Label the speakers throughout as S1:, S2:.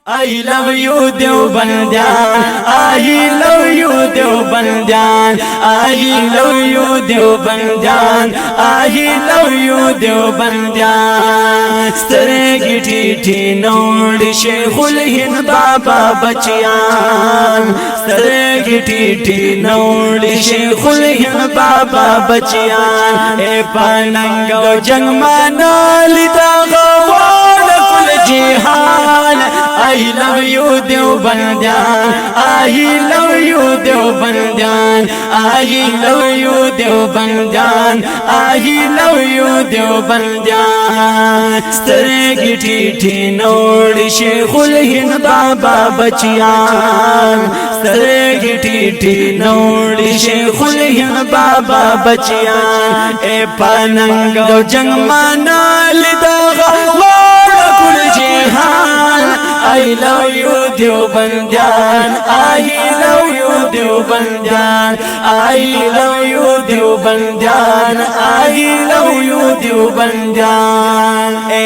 S1: I love you देवबंदियान, I love you देवबंदियान, I love you देवबंदियान, I love you देवबंदियान। सरे की ठीठी नोड़ शेखुल हिंद बाबा बचियान, सरे की ठीठी नोड़ शेखुल हिंद बाबा बचियान। ए पनंगो जंग मानालिता गवान कुल जिहान। I love you देवबंदियान, I love you देवबंदियान, I love you देवबंदियान, I love you देवबंदियान। सरे की ठीठी नोड़ शेखुल हिंद बाबा बचियान, सरे की ठीठी नोड़ शेखुल हिंद बाबा बचियान। ए पनंगो जंग मानालिता गवान कुल जिहान। I love you देवबंदियान, I love you देवबंदियान, I love you देवबंदियान, I love you देवबंदियान। ए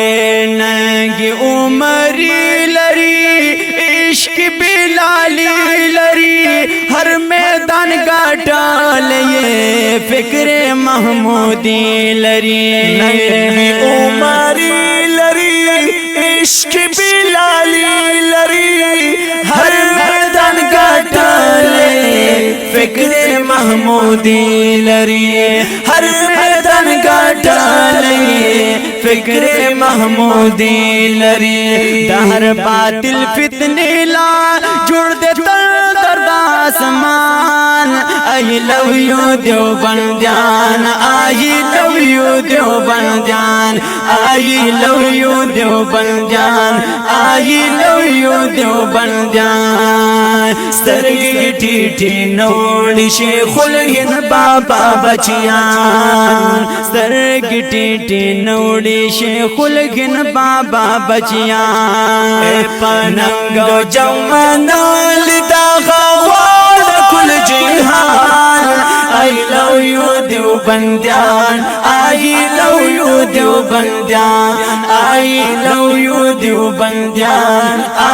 S1: नंगी उमरी लरी इश्क बिलाली लरी, हर मैदान का डाल ये फिक्रे महमूदी लरी। नंगी उमरी लरी इश्क बिलाली लरी, हर मैदान का डाले फिक्रे महमूदी लरी, हर मैदान का डाले फिक्रे महमूदी लरी। दहर बातिल फितने ला जुड़ दे दर्द आसमान। I love you देवबंदियान, I love you देवबंदियान, I love you देवबंदियान, I love you देवबंदियान। सर की ठीठी नोड़ शेखुल हिंद बाबा बचियान, सर की ठीठी नोड़ शेखुल हिंद बाबा बचियान। ए पनंगो जमनाल दागवान कुल जिहान। I love you देवबंदियान, I love you देवबंदियान, I love you देवबंदियान, I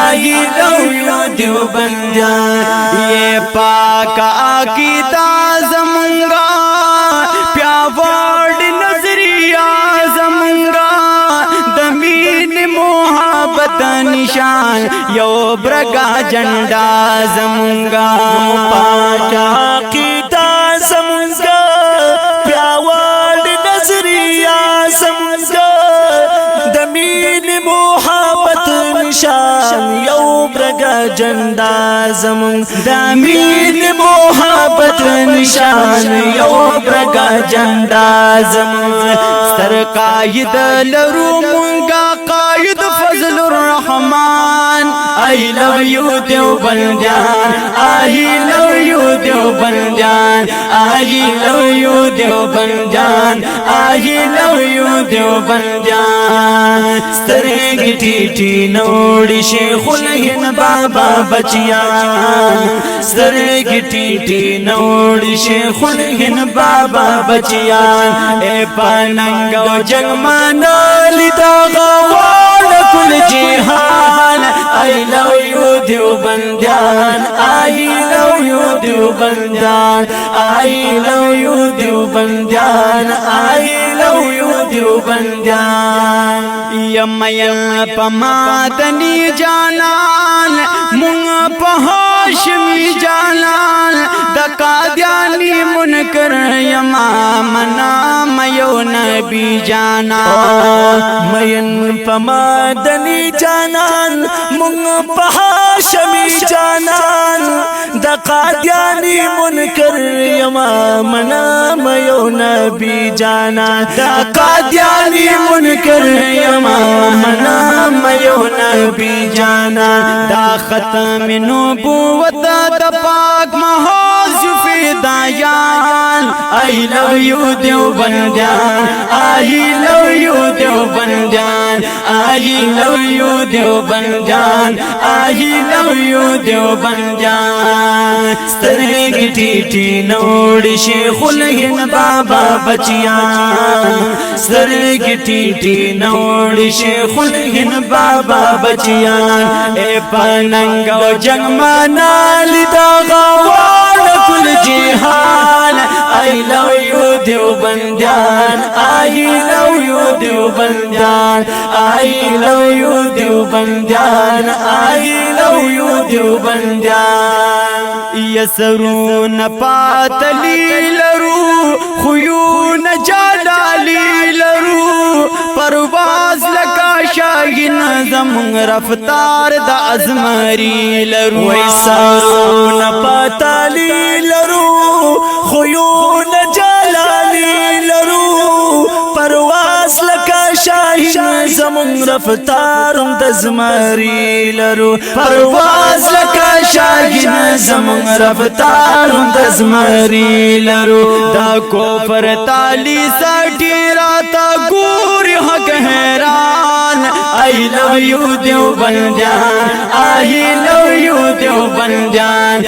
S1: love you देवबंदियान। ये पाक आकीदा ज़मंगा प्यावाड़ नजरिया ज़मंगा, दमीन मोहब्बत निशान यो ब्रगा झंडा ज़मंगा। पाक आकीदा ज़मंगा प्यावाड़ नजरिया ज़मंगा, दमीन मोहब्बत निशान यो ब्रगा झंडा ज़मंगा, दमीन मोहब्बत निशान यो ब्रगा झंडा ज़मंगा। सर कायद लरू मुंगा कायद फजलुर रहमान। I love you देवबंदियान, I love you देवबंदियान, I love you देवबंदियान, I love you देवबंदियान। सरे की ठीठी नोड़ शेखुल हिंद बाबा बचियान, सरे की ठीठी नोड़ शेखुल हिंद बाबा बचियान। ए पनंगो जंग मानालिता गवान कुल जिहान। I love you देवबंदियान, I love you देवबंदियान, I love you देवबंदियान, I love you देवबंदियान। यमयन पमादनी जानान मुंग पहाशमी जानान, दकाद्यानी मुनकर यमा मना मयो नबी जाना। मयन पमादनी जानान मुंग पहाशमी जानान, दकाद्यानी मुनकर यमा मना मयो नबी जाना। दकाद्यानी मुनकर यमा मना मयो नबी जाना। दा खत्म नबुवत द पाक महौज़ فدایان I love you دیوبندیان I love you دیوبندیان I love you دیوبندیان I love you دیوبندیان سترګې ټیټې نوړې شیخ الهند بابا بچیان سترګې ټیټې نوړې شیخ الهند بابا بچیان اے پننګ او جنگ منال دا غوان کل جهان I love you دیوبندیان I love you دیوبندیان I love you دیوبندیان I love you دیوبندیان یسرون پاتلی لرو خیون جلالی لرو پرواز لکا شاہین زمون رفتار دا ازمری لرو یسرون پاتلی لرو خیون جلالی لرو پرواز لکا شاہین زمون رفتار دا ازمری لرو پرواز لکا شاہین زمون رفتار دا ازمری لرو دا کوفر تالی ساٹی راتا گوری حق حیران I love you دیوبندیان I love you دیوبندیان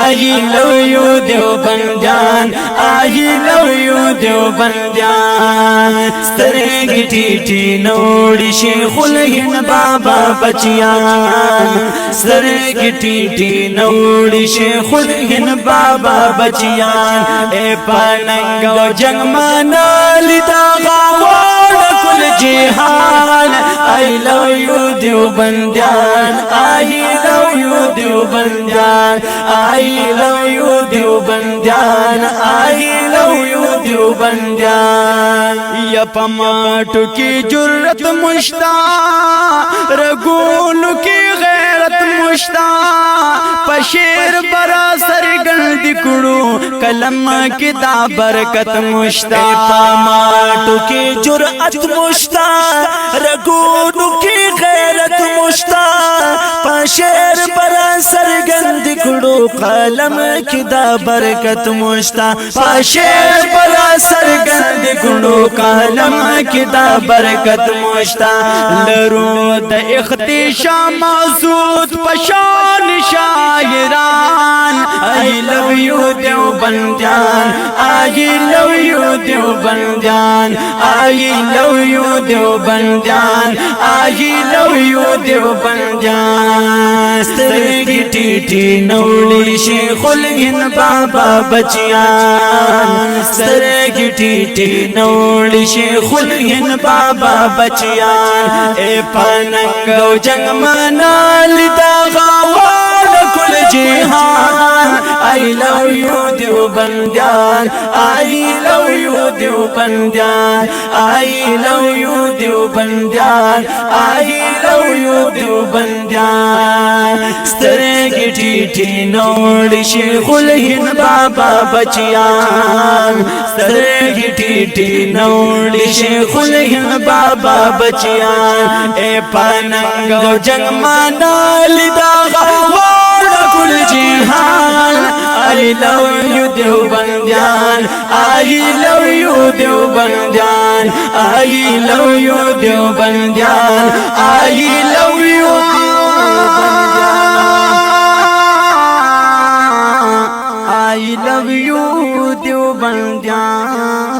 S1: I love you دیوبندیان I love you دیوبندیان سترګې ټیټې نوړې شیخ الهند بابا بچیان سترګې ټیټې نوړې شیخ الهند بابا بچیان اے پننګ او جنگ منال دا غوان کل جهان I love you دیوبندیان I love you دیوبندیان I love you دیوبندیان I love you دیوبندیان یا پماټو کی جرأت مشتا رګونو کی غیرت مشتا پشیر برا سرګند کړو کلم کی دا برکت مشتا پماټو کی جرأت مشتا رګونو کی غیرت مشتا پشیر برا سرګند کړو قلم کی دا برکت مشتا پشیر برا سرګند کړو قلم کی دا برکت مشتا لرو د اختشام مسعود پشان شاعران I love you دیوبندیان I love you دیوبندیان I love you دیوبندیان I love you دیوبندیان سترګې ټیټې نوړې شیخ الهند بابا بچیان سترګې ټیټې نوړې شیخ الهند بابا بچیان اے پننګ او جنگ منال دا غوان کل جهان I love you دیوبندیان I love you دیوبندیان I love you دیوبندیان I love you دیوبندیان سترګې ټیټې نوړې شیخ الهند بابا بچیان سترګې ټیټې نوړې شیخ الهند بابا بچیان اے پننګ او جنگ منال دا غوان کل جهان I love you دیوبندیان I love you دیوبندیان I love you دیوبندیان I love you I love you دیوبندیان